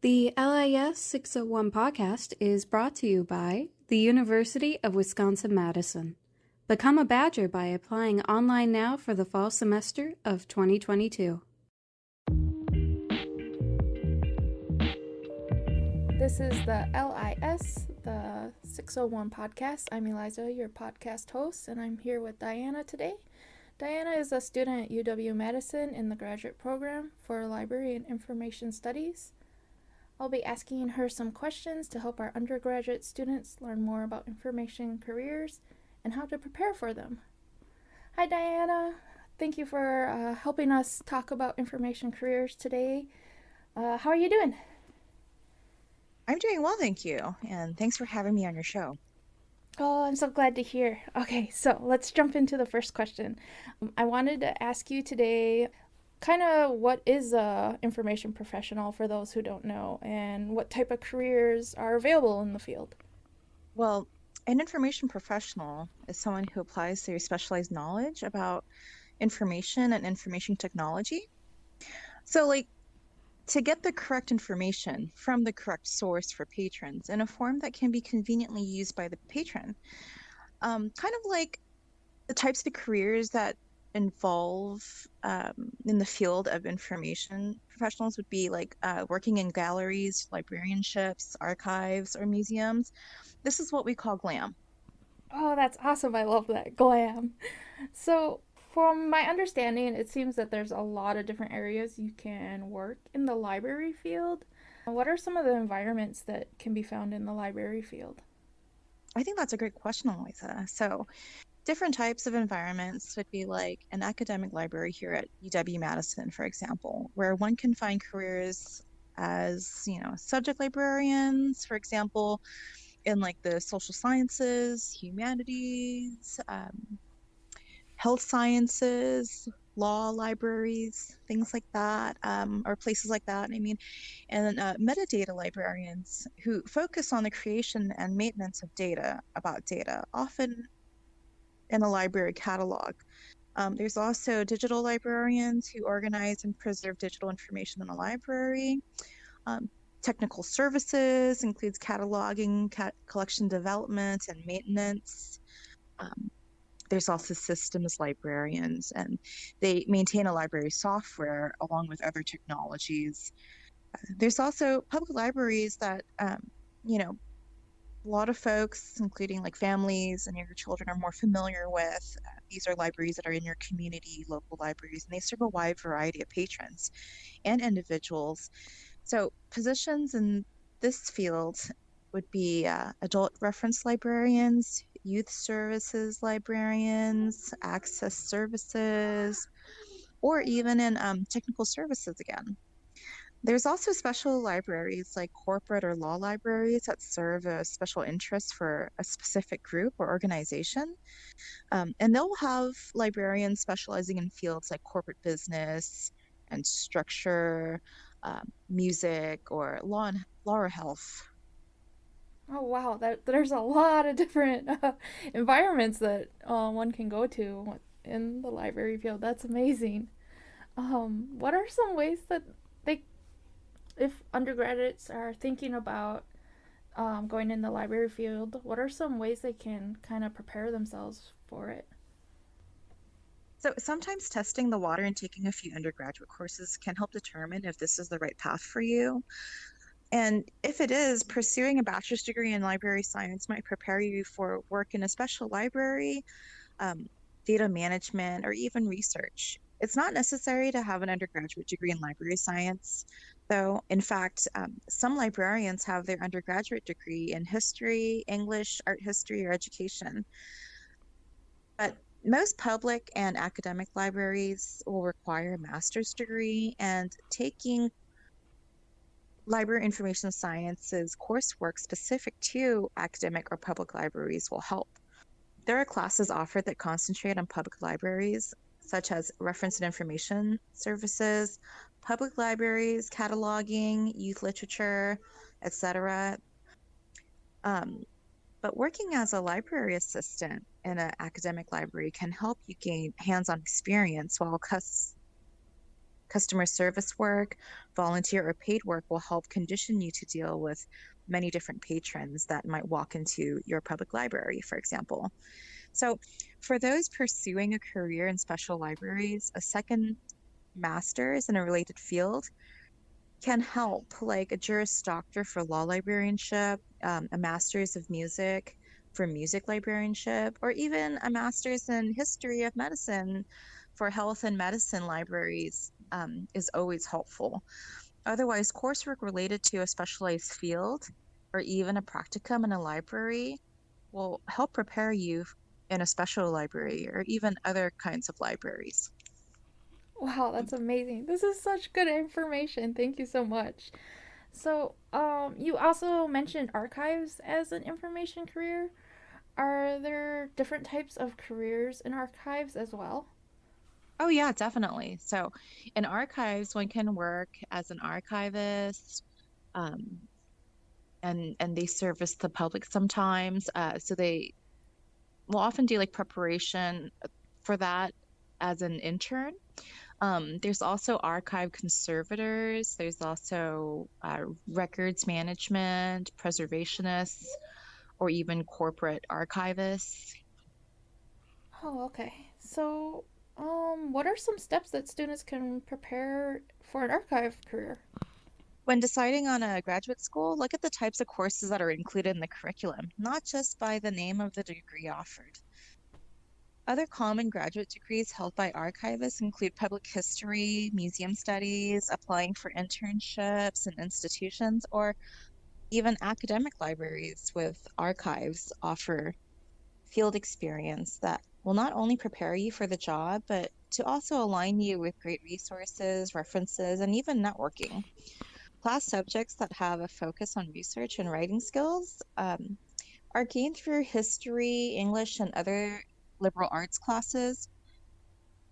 The LIS 601 podcast is brought to you by the University of Wisconsin-Madison. Become a Badger by applying online now for the fall semester of 2022. This is the LIS, the 601 podcast. I'm Eliza, your podcast host, and I'm here with Diana today. Diana is a student at UW-Madison in the graduate program for Library and Information Studies. I'll be asking her some questions to help our undergraduate students learn more about information careers and how to prepare for them. Hi, Diana. Thank you for helping us talk about information careers today. How are you doing? I'm doing well, thank you, and thanks for having me on your show. Oh, I'm so glad to hear. Okay, so let's jump into the first question. I wanted to ask you today kind of what is a information professional for those who don't know, and what type of careers are available in the field? Well, an information professional is someone who applies their specialized knowledge about information and information technology. So, to get the correct information from the correct source for patrons in a form that can be conveniently used by the patron. Kind of like the types of careers that involve in the field of information professionals would be working in galleries, librarianships, archives, or museums. This is what we call GLAM. Oh, that's awesome. I love that. GLAM. So, from my understanding, it seems that there's a lot of different areas you can work in the library field. What are some of the environments that can be found in the library field? I think that's a great question, Eliza. So, different types of environments would be like an academic library here at UW-Madison, for example, where one can find careers as, subject librarians, for example, in like the social sciences, humanities, health sciences, law libraries, things like that, or places like that. And metadata librarians who focus on the creation and maintenance of data about data, often in a library catalog. There's also digital librarians who organize and preserve digital information in a library. Technical services includes cataloging, collection development, and maintenance. There's also systems librarians, and they maintain a library software along with other technologies. There's also public libraries that, a lot of folks, including like families and younger children, are more familiar with. These are libraries that are in your community, local libraries, and they serve a wide variety of patrons and individuals. So positions in this field would be adult reference librarians, youth services librarians, access services, or even in technical services again. There's also special libraries like corporate or law libraries that serve a special interest for a specific group or organization. And they'll have librarians specializing in fields like corporate business and structure, music, or law or health. Oh, wow. There's a lot of different environments that one can go to in the library field. That's amazing. What are some ways that if undergraduates are thinking about going in the library field, what are some ways they can kind of prepare themselves for it? So sometimes testing the water and taking a few undergraduate courses can help determine if this is the right path for you. And if it is, pursuing a bachelor's degree in library science might prepare you for work in a special library, data management, or even research. It's not necessary to have an undergraduate degree in library science, though. In fact, some librarians have their undergraduate degree in history, English, art history, or education. But most public and academic libraries will require a master's degree, and taking library information sciences coursework specific to academic or public libraries will help. There are classes offered that concentrate on public libraries, such as reference and information services, public libraries, cataloging, youth literature, etc. But working as a library assistant in an academic library can help you gain hands-on experience while Customer service work, volunteer or paid work will help condition you to deal with many different patrons that might walk into your public library, for example. So, for those pursuing a career in special libraries, a second master's in a related field can help, like a Juris Doctor for law librarianship, a master's of music for music librarianship, or even a master's in history of medicine for health and medicine libraries is always helpful. Otherwise, coursework related to a specialized field or even a practicum in a library will help prepare you in a special library or even other kinds of libraries. Wow, that's amazing. This is such good information. Thank you so much. So, you also mentioned archives as an information career. Are there different types of careers in archives as well? Oh, yeah, definitely. So in archives, one can work as an archivist, um, and they service the public sometimes. So they will often do like preparation for that as an intern. There's also archive conservators. There's also records management, preservationists, or even corporate archivists. Oh, okay. So, what are some steps that students can prepare for an archive career? When deciding on a graduate school, look at the types of courses that are included in the curriculum, not just by the name of the degree offered. Other common graduate degrees held by archivists include public history, museum studies, applying for internships in institutions, or even academic libraries with archives offer field experience that will not only prepare you for the job, but to also align you with great resources, references, and even networking. Class subjects that have a focus on research and writing skills are gained through history, English, and other liberal arts classes.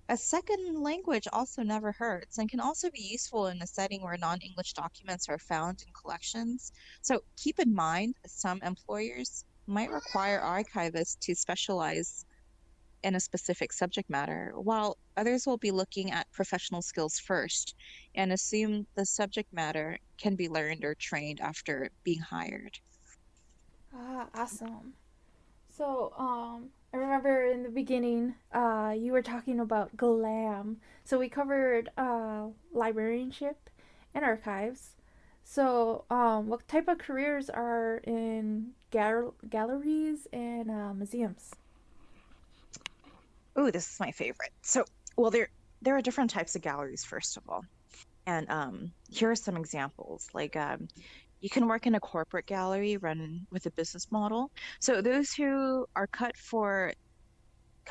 A second language also never hurts and can also be useful in a setting where non English documents are found in collections. So keep in mind, some employers might require archivists to specialize in a specific subject matter, while others will be looking at professional skills first and assume the subject matter can be learned or trained after being hired. Ah, awesome. So, I remember in the beginning, you were talking about GLAM. So we covered librarianship and archives. So, what type of careers are in galleries and museums? Oh, this is my favorite. So, well, there are different types of galleries, first of all. And here are some examples. Like you can work in a corporate gallery run with a business model. So those who are cut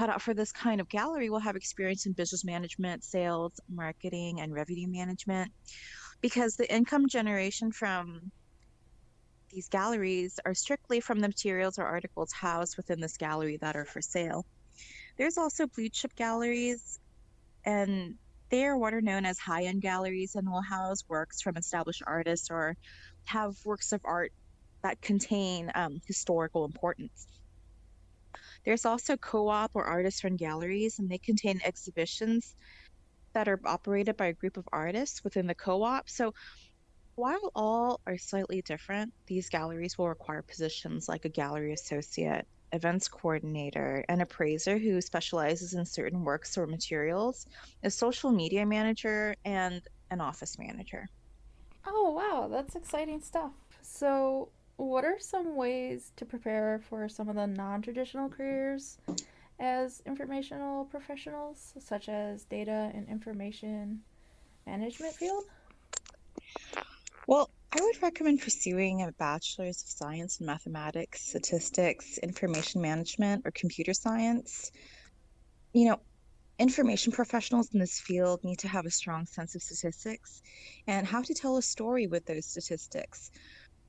out for this kind of gallery will have experience in business management, sales, marketing, and revenue management because the income generation from these galleries are strictly from the materials or articles housed within this gallery that are for sale. There's also blue chip galleries, and they are what are known as high-end galleries and will house works from established artists or have works of art that contain historical importance. There's also co-op or artist-run galleries, and they contain exhibitions that are operated by a group of artists within the co-op. So while all are slightly different, these galleries will require positions like a gallery associate, events coordinator, an appraiser who specializes in certain works or materials, a social media manager, and an office manager. Oh, wow, that's exciting stuff. So, what are some ways to prepare for some of the non traditional careers as informational professionals, such as data and information management field? Well, I would recommend pursuing a bachelor's of science in mathematics, statistics, information management, or computer science. You know, information professionals in this field need to have a strong sense of statistics and how to tell a story with those statistics.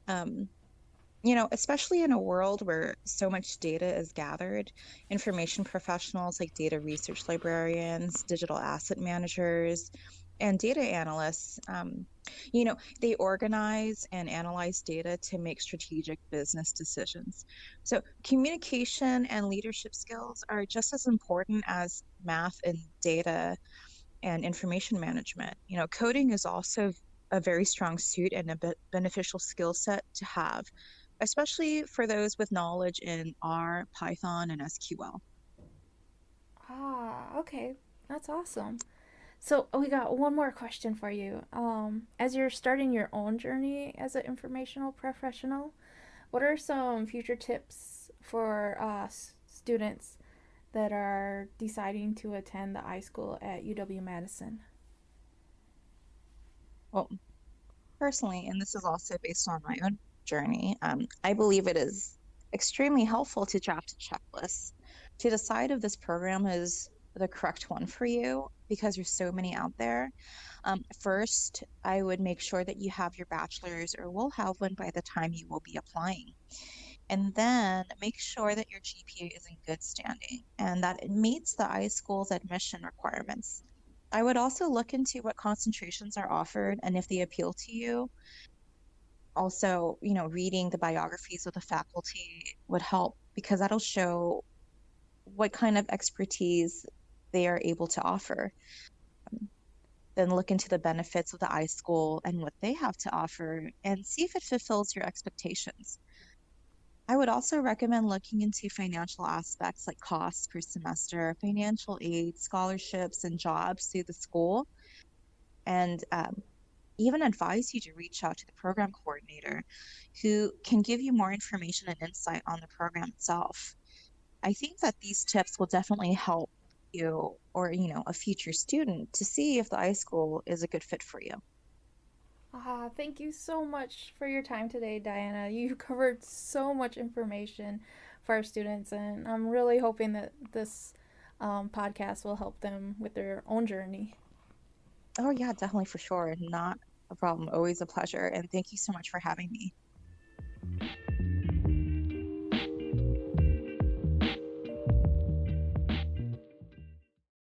Um, especially in a world where so much data is gathered, information professionals like data research librarians, digital asset managers, and data analysts, they organize and analyze data to make strategic business decisions. So communication and leadership skills are just as important as math and data and information management. Coding is also a very strong suit and a beneficial skill set to have, especially for those with knowledge in R, Python, and SQL. Ah, okay. That's awesome. So we got one more question for you. As you're starting your own journey as an informational professional, what are some future tips for students that are deciding to attend the iSchool at UW-Madison? Well, personally, and this is also based on my own journey, I believe it is extremely helpful to draft a checklist to decide if this program is the correct one for you because there's so many out there. First, I would make sure that you have your bachelor's or will have one by the time you will be applying. And then make sure that your GPA is in good standing and that it meets the iSchool's admission requirements. I would also look into what concentrations are offered and if they appeal to you. Also, reading the biographies of the faculty would help because that'll show what kind of expertise they are able to offer. Then look into the benefits of the iSchool and what they have to offer and see if it fulfills your expectations. I would also recommend looking into financial aspects like costs per semester, financial aid, scholarships, and jobs through the school, and even advise you to reach out to the program coordinator who can give you more information and insight on the program itself. I think that these tips will definitely help you or, a future student to see if the iSchool is a good fit for you. Ah, thank you so much for your time today, Diana. You covered so much information for our students, and I'm really hoping that this podcast will help them with their own journey. Oh, yeah, definitely for sure. Not a problem. Always a pleasure. And thank you so much for having me.